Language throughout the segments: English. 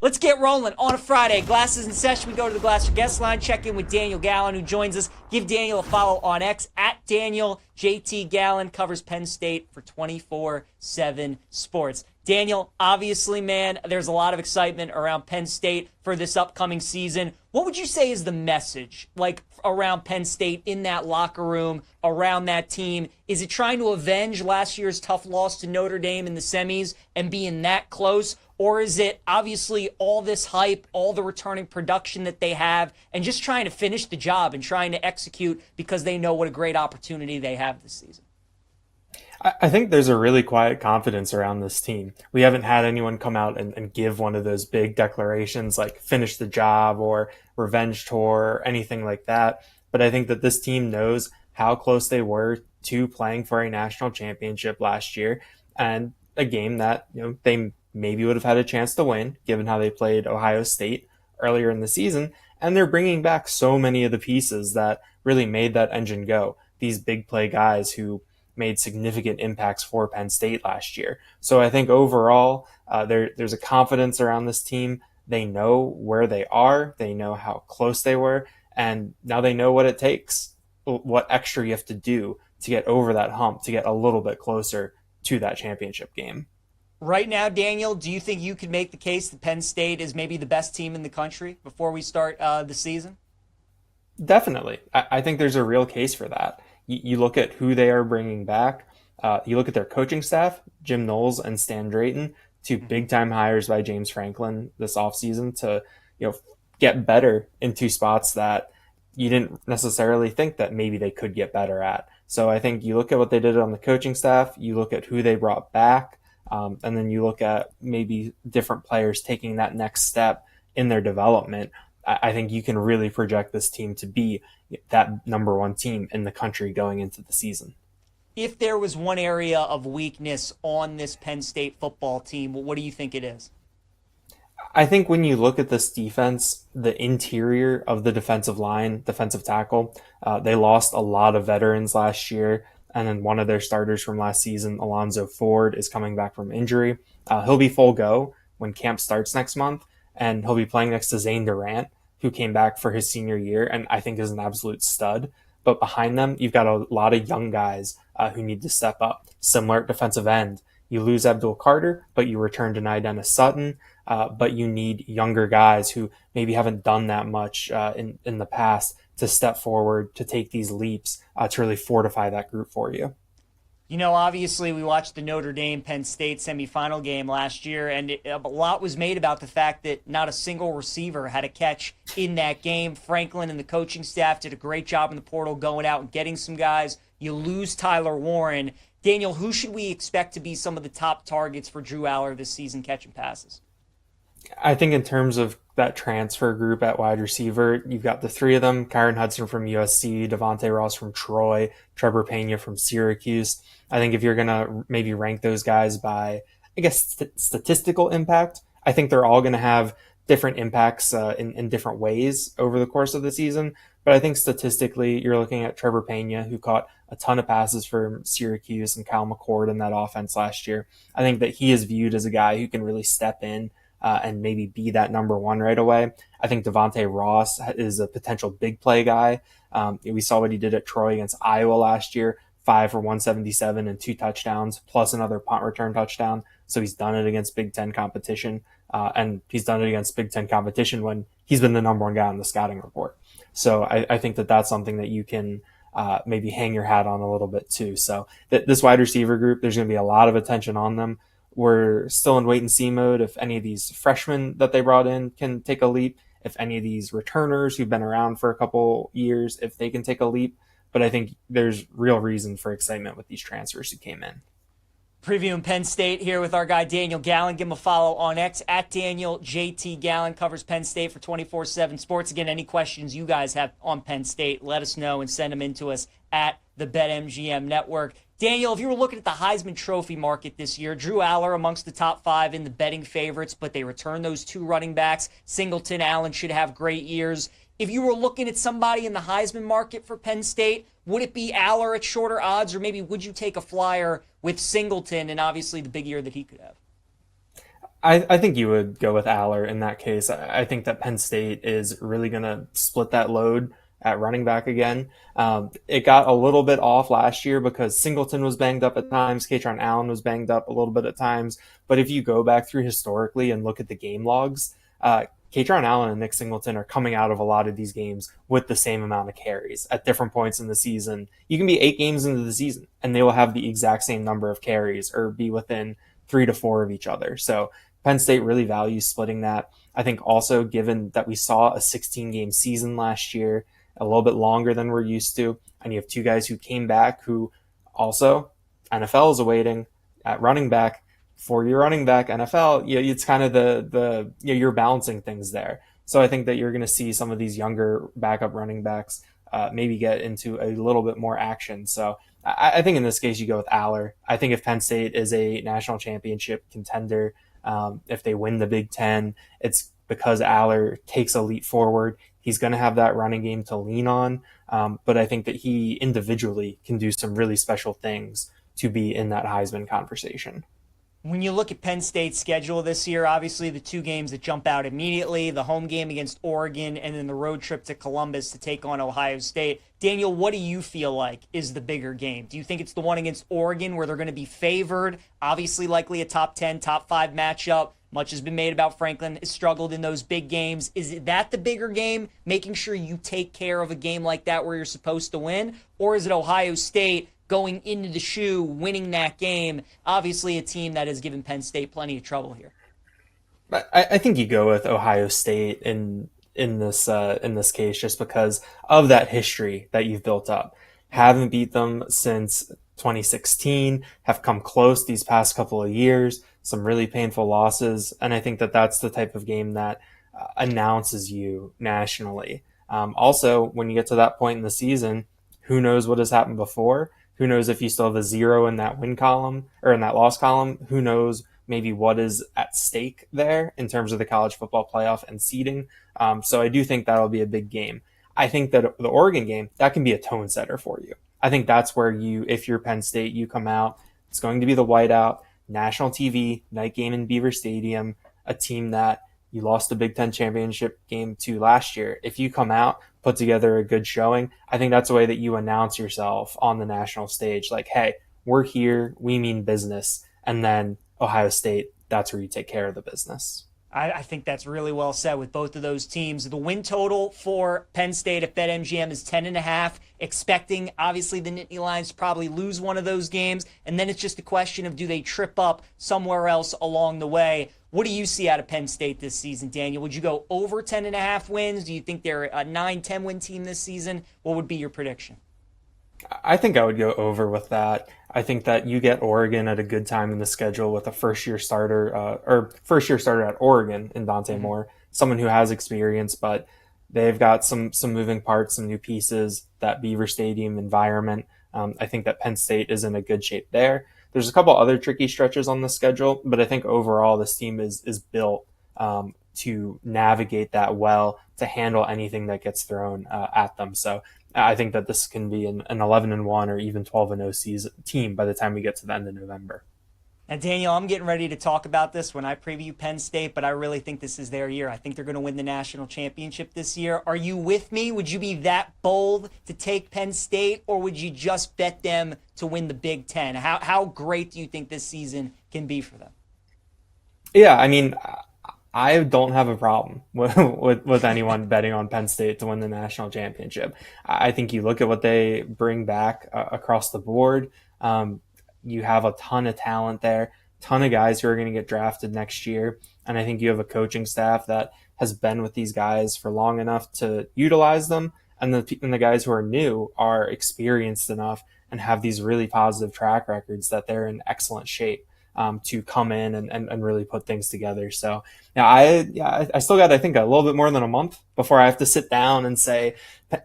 Let's get rolling on a Friday. Glasses in session. We go to the Glasser guest line, check in with Daniel Gallen, who joins us. Give Daniel a follow on X at Daniel JT Gallen. Covers Penn State for 24/7 Sports. Daniel, obviously, man, there's a lot of excitement around Penn State for this upcoming season. What would you say is the message, like, around Penn State in that locker room, around that team? Is it trying to avenge last year's tough loss to Notre Dame in the semis and being that close? Or is it obviously all this hype, all the returning production that they have, and just trying to finish the job and trying to execute because they know what a great opportunity they have this season? I think there's a really quiet confidence around this team. We haven't had anyone come out and give one of those big declarations like finish the job or revenge tour or anything like that. But I think that this team knows how close they were to playing for a national championship last year, and a game that, they maybe would have had a chance to win given how they played Ohio State earlier in the season. And they're bringing back so many of the pieces that really made that engine go. These big play guys who made significant impacts for Penn State last year. So I think overall, there's a confidence around this team. They know where they are. They know how close they were. And now they know what it takes, what extra you have to do to get over that hump, to get a little bit closer to that championship game. Right now, Daniel, do you think you could make the case that Penn State is maybe the best team in the country before we start the season? Definitely. I think there's a real case for that. You look at who they are bringing back. You look at their coaching staff, Jim Knowles and Stan Drayton, two big-time hires by James Franklin this offseason to get better in two spots that you didn't necessarily think that maybe they could get better at. So I think you look at what they did on the coaching staff, you look at who they brought back, and then you look at maybe different players taking that next step in their development. I think you can really project this team to be that number one team in the country going into the season. If there was one area of weakness on this Penn State football team, what do you think it is? I think when you look at this defense, the interior of the defensive line, defensive tackle, they lost a lot of veterans last year. And then one of their starters from last season, Alonzo Ford, is coming back from injury. He'll be full go when camp starts next month, and he'll be playing next to Zane Durant, who came back for his senior year and I think is an absolute stud. But behind them, you've got a lot of young guys who need to step up. Similar at defensive end. You lose Abdul Carter, but you return to Dennis Sutton. But you need younger guys who maybe haven't done that much in the past to step forward, to take these leaps, to really fortify that group for you. Obviously we watched the Notre Dame Penn State semifinal game last year, and a lot was made about the fact that not a single receiver had a catch in that game. Franklin and the coaching staff did a great job in the portal going out and getting some guys. You lose Tyler Warren. Daniel, who should we expect to be some of the top targets for Drew Aller this season catching passes? I think in terms of that transfer group at wide receiver, you've got the three of them: Kyron Hudson from USC, Devontae Ross from Troy, Trevor Pena from Syracuse. I think if you're going to maybe rank those guys by, I guess, statistical impact, I think they're all going to have different impacts in different ways over the course of the season. But I think statistically, you're looking at Trevor Pena, who caught a ton of passes for Syracuse and Kyle McCord in that offense last year. I think that he is viewed as a guy who can really step in and maybe be that number one right away. I think Devontae Ross is a potential big play guy. We saw what he did at Troy against Iowa last year, 5 for 177 and 2 touchdowns, plus another punt return touchdown. So he's done it against Big Ten competition, and he's done it against Big Ten competition when he's been the number one guy on the scouting report. So I think that that's something that you can maybe hang your hat on a little bit too. So this wide receiver group, there's going to be a lot of attention on them. We're still in wait and see mode if any of these freshmen that they brought in can take a leap, if any of these returners who've been around for a couple years, if they can take a leap. But I think there's real reason for excitement with these transfers who came in. Previewing Penn State here with our guy Daniel Gallen. Give him a follow on X at Daniel JT Gallen. Covers Penn State for 24/7 Sports. Again, any questions you guys have on Penn State, let us know and send them in to us at the BetMGM Network. Daniel, if you were looking at the Heisman Trophy market this year, Drew Aller amongst the top 5 in the betting favorites, but they return those 2 running backs. Singleton, Allen should have great years. If you were looking at somebody in the Heisman market for Penn State, would it be Aller at shorter odds, or maybe would you take a flyer with Singleton and obviously the big year that he could have? I think you would go with Aller in that case. I think that Penn State is really going to split that load at running back again. It got a little bit off last year because Singleton was banged up at times, Katron Allen was banged up a little bit at times. But if you go back through historically and look at the game logs, Katron Allen and Nick Singleton are coming out of a lot of these games with the same amount of carries at different points in the season. You can be 8 games into the season and they will have the exact same number of carries or be within 3 to 4 of each other. So Penn State really values splitting that. I think also, given that we saw a 16-game season last year, a little bit longer than we're used to, and you have two guys who came back who also NFL is awaiting at running back. For your running back, NFL, it's kind of you're balancing things there. So I think that you're going to see some of these younger backup running backs maybe get into a little bit more action. So I think in this case you go with Aller. I think if Penn State is a national championship contender, if they win the Big Ten, it's because Aller takes a leap forward. He's going to have that running game to lean on. But I think that he individually can do some really special things to be in that Heisman conversation. When you look at Penn State's schedule this year, obviously the two games that jump out immediately, the home game against Oregon and then the road trip to Columbus to take on Ohio State. Daniel, what do you feel like is the bigger game? Do you think it's the one against Oregon where they're going to be favored? Obviously, likely a top 10, top 5 matchup. Much has been made about Franklin has struggled in those big games. Is that the bigger game, making sure you take care of a game like that where you're supposed to win? Or is it Ohio State going into the shoe, winning that game? Obviously a team that has given Penn State plenty of trouble here. I think you go with Ohio State in this case just because of that history that you've built up. Haven't beat them since 2016, have come close these past couple of years, some really painful losses, and I think that that's the type of game that announces you nationally. Also, when you get to that point in the season, who knows what has happened before? Who knows if you still have a 0 in that win column or in that loss column? Who knows maybe what is at stake there in terms of the college football playoff and seeding? So I do think that'll be a big game. I think that the Oregon game, that can be a tone setter for you. I think that's where if you're Penn State, you come out. It's going to be the whiteout, national TV, night game in Beaver Stadium, a team that you lost the Big Ten championship game to last year. If you come out, put together a good showing, I think that's a way that you announce yourself on the national stage. Like, hey, we're here, we mean business. And then Ohio State, that's where you take care of the business. I think that's really well said with both of those teams. The win total for Penn State at BetMGM is 10.5. Expecting, obviously, the Nittany Lions to probably lose one of those games. And then it's just a question of, do they trip up somewhere else along the way? What do you see out of Penn State this season, Daniel? Would you go over 10.5 wins? Do you think they're a 9-10 win team this season? What would be your prediction? I think I would go over with that. I think that you get Oregon at a good time in the schedule with a first-year starter at Oregon in Dante Moore, someone who has experience, but they've got some moving parts, some new pieces, that Beaver Stadium environment. I think that Penn State is in a good shape there. There's a couple other tricky stretches on the schedule, but I think overall this team is built to navigate that well, to handle anything that gets thrown at them. So I think that this can be an 11-1 or even 12-0 season team by the time we get to the end of November. And Daniel, I'm getting ready to talk about this when I preview Penn State, but I really think this is their year. I think they're going to win the national championship this year. Are you with me? Would you be that bold to take Penn State, or would you just bet them to win the Big Ten? How great do you think this season can be for them? Yeah, I mean, I don't have a problem with anyone betting on Penn State to win the national championship. I think you look at what they bring back across the board. You have a ton of talent there, ton of guys who are going to get drafted next year. And I think you have a coaching staff that has been with these guys for long enough to utilize them. And the guys who are new are experienced enough and have these really positive track records that they're in excellent shape to come in and really put things together. So now I still got, I think, a little bit more than a month before I have to sit down and say,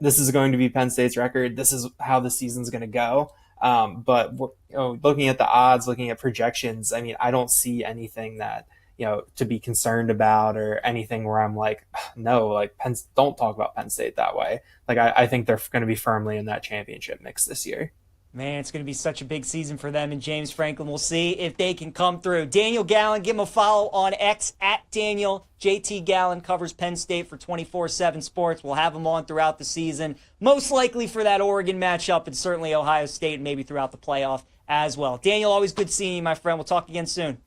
this is going to be Penn State's record. This is how the season's going to go. But looking at the odds, looking at projections, I mean, I don't see anything that, to be concerned about or anything where I'm like, no, like don't talk about Penn State that way. Like I think they're going to be firmly in that championship mix this year. Man, it's going to be such a big season for them and James Franklin. We'll see if they can come through. Daniel Gallen, give him a follow on X at Daniel. JT Gallen covers Penn State for 24/7 Sports. We'll have him on throughout the season, most likely for that Oregon matchup and certainly Ohio State and maybe throughout the playoff as well. Daniel, always good seeing you, my friend. We'll talk again soon.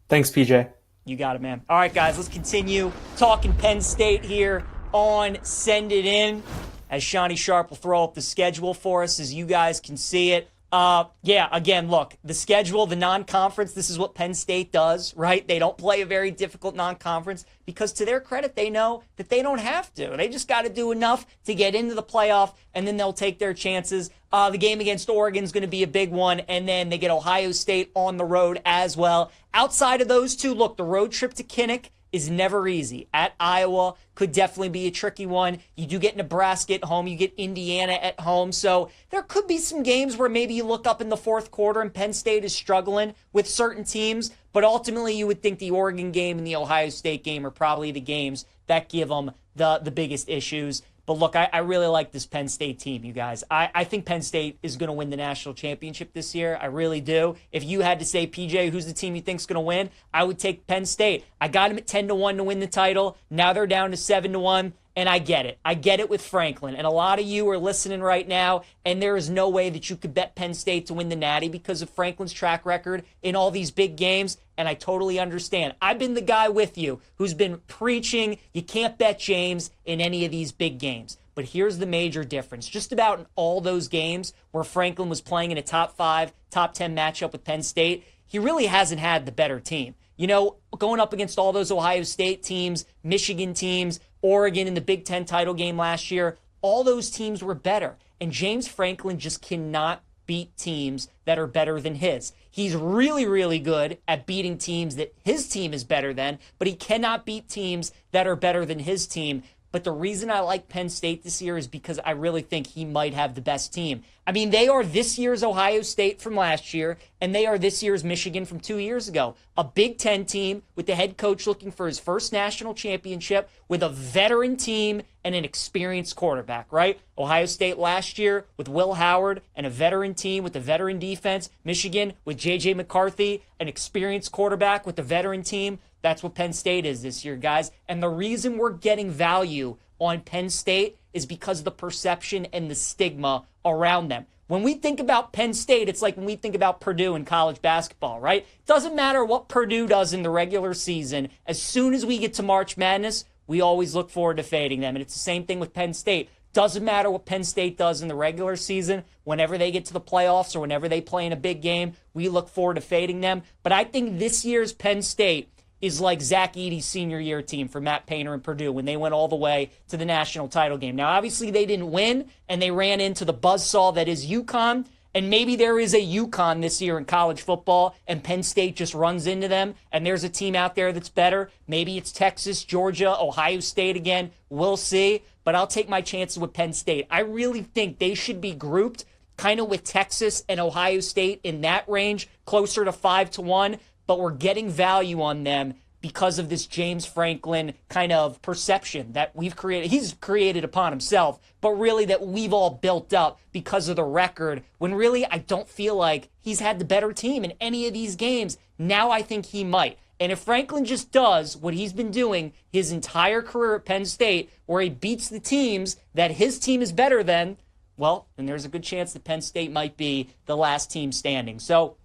Thanks, PJ. You got it, man. All right, guys, let's continue talking Penn State here on Send It In, as Shawnee Sharp will throw up the schedule for us as you guys can see it. Again, look, the schedule, the non-conference, this is what Penn State does, right? They don't play a very difficult non-conference because, to their credit, they know that they don't have to. They just got to do enough to get into the playoff, and then they'll take their chances. The game against Oregon is going to be a big one, and then they get Ohio State on the road as well. Outside of those two, look, the road trip to Kinnick is never easy. At Iowa could definitely be a tricky one. You do get Nebraska at home. You get Indiana at home. So there could be some games where maybe you look up in the fourth quarter and Penn State is struggling with certain teams. But ultimately, you would think the Oregon game and the Ohio State game are probably the games that give them the biggest issues. But look, I really like this Penn State team, you guys. I think Penn State is going to win the national championship this year. I really do. If you had to say, PJ, who's the team you think is going to win, I would take Penn State. I got them at 10-1 to win the title. Now they're down to 7-1. And I get it. I get it with Franklin. And a lot of you are listening right now, and there is no way that you could bet Penn State to win the Natty because of Franklin's track record in all these big games, and I totally understand. I've been the guy with you who's been preaching you can't bet James in any of these big games. But here's the major difference. Just about in all those games where Franklin was playing in a top 5, top 10 matchup with Penn State, he really hasn't had the better team. You know, going up against all those Ohio State teams, Michigan teams, Oregon in the Big Ten title game last year, all those teams were better. And James Franklin just cannot beat teams that are better than his. He's really, really good at beating teams that his team is better than, but he cannot beat teams that are better than his team. But the reason I like Penn State this year is because I really think he might have the best team. I mean, they are this year's Ohio State from last year, and they are this year's Michigan from 2 years ago. A Big Ten team with the head coach looking for his first national championship with a veteran team and an experienced quarterback, right? Ohio State last year with Will Howard and a veteran team with a veteran defense. Michigan with J.J. McCarthy, an experienced quarterback with a veteran team. That's what Penn State is this year, guys. And the reason we're getting value on Penn State is because of the perception and the stigma around them. When we think about Penn State, it's like when we think about Purdue in college basketball, right? Doesn't matter what Purdue does in the regular season. As soon as we get to March Madness, we always look forward to fading them. And it's the same thing with Penn State. Doesn't matter what Penn State does in the regular season. Whenever they get to the playoffs or whenever they play in a big game, we look forward to fading them. But I think this year's Penn State is like Zach Edey's senior year team for Matt Painter and Purdue when they went all the way to the national title game. Now, obviously, they didn't win, and they ran into the buzzsaw that is UConn, and maybe there is a UConn this year in college football, and Penn State just runs into them, and there's a team out there that's better. Maybe it's Texas, Georgia, Ohio State again. We'll see, but I'll take my chances with Penn State. I really think they should be grouped kind of with Texas and Ohio State in that range, closer to 5-1, but we're getting value on them because of this James Franklin kind of perception that we've created. He's created upon himself, but really that we've all built up because of the record, when really I don't feel like he's had the better team in any of these games. Now I think he might. And if Franklin just does what he's been doing his entire career at Penn State, where he beats the teams that his team is better than, well, then there's a good chance that Penn State might be the last team standing. So,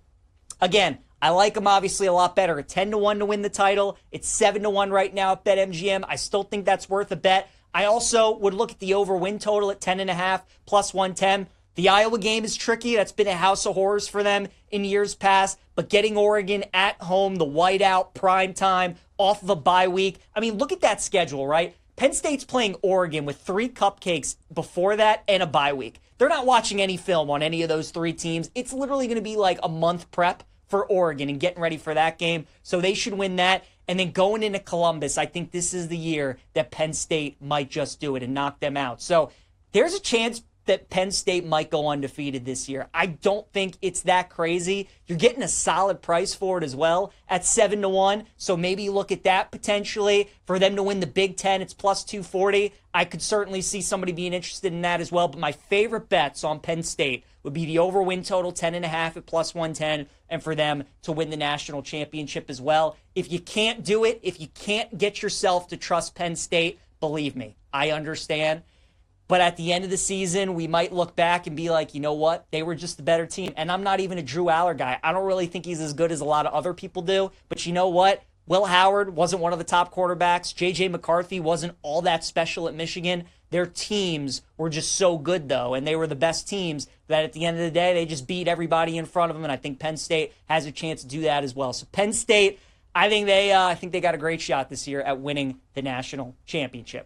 again, I like them obviously a lot better at 10-1 to win the title. It's 7-1 right now at BetMGM. I still think that's worth a bet. I also would look at the over win total at 10.5 plus 110. The Iowa game is tricky. That's been a house of horrors for them in years past. But getting Oregon at home, the whiteout, prime time, off of a bye week. I mean, look at that schedule, right? Penn State's playing Oregon with 3 cupcakes before that and a bye week. They're not watching any film on any of those 3 teams. It's literally going to be like a month prep for Oregon and getting ready for that game. So they should win that. And then going into Columbus, I think this is the year that Penn State might just do it and knock them out. So there's a chance that Penn State might go undefeated this year. I don't think it's that crazy. You're getting a solid price for it as well at 7-1. So maybe look at that potentially. For them to win the Big Ten, it's plus 240. I could certainly see somebody being interested in that as well. But my favorite bets on Penn State would be the over win total, 10.5 at plus 110, and for them to win the national championship as well. If you can't do it, if you can't get yourself to trust Penn State, believe me, I understand. But at the end of the season, we might look back and be like, you know what? They were just the better team. And I'm not even a Drew Aller guy. I don't really think he's as good as a lot of other people do. But you know what? Will Howard wasn't one of the top quarterbacks. J.J. McCarthy wasn't all that special at Michigan. Their teams were just so good, though, and they were the best teams that at the end of the day, they just beat everybody in front of them, and I think Penn State has a chance to do that as well. So Penn State, I think they got a great shot this year at winning the national championship.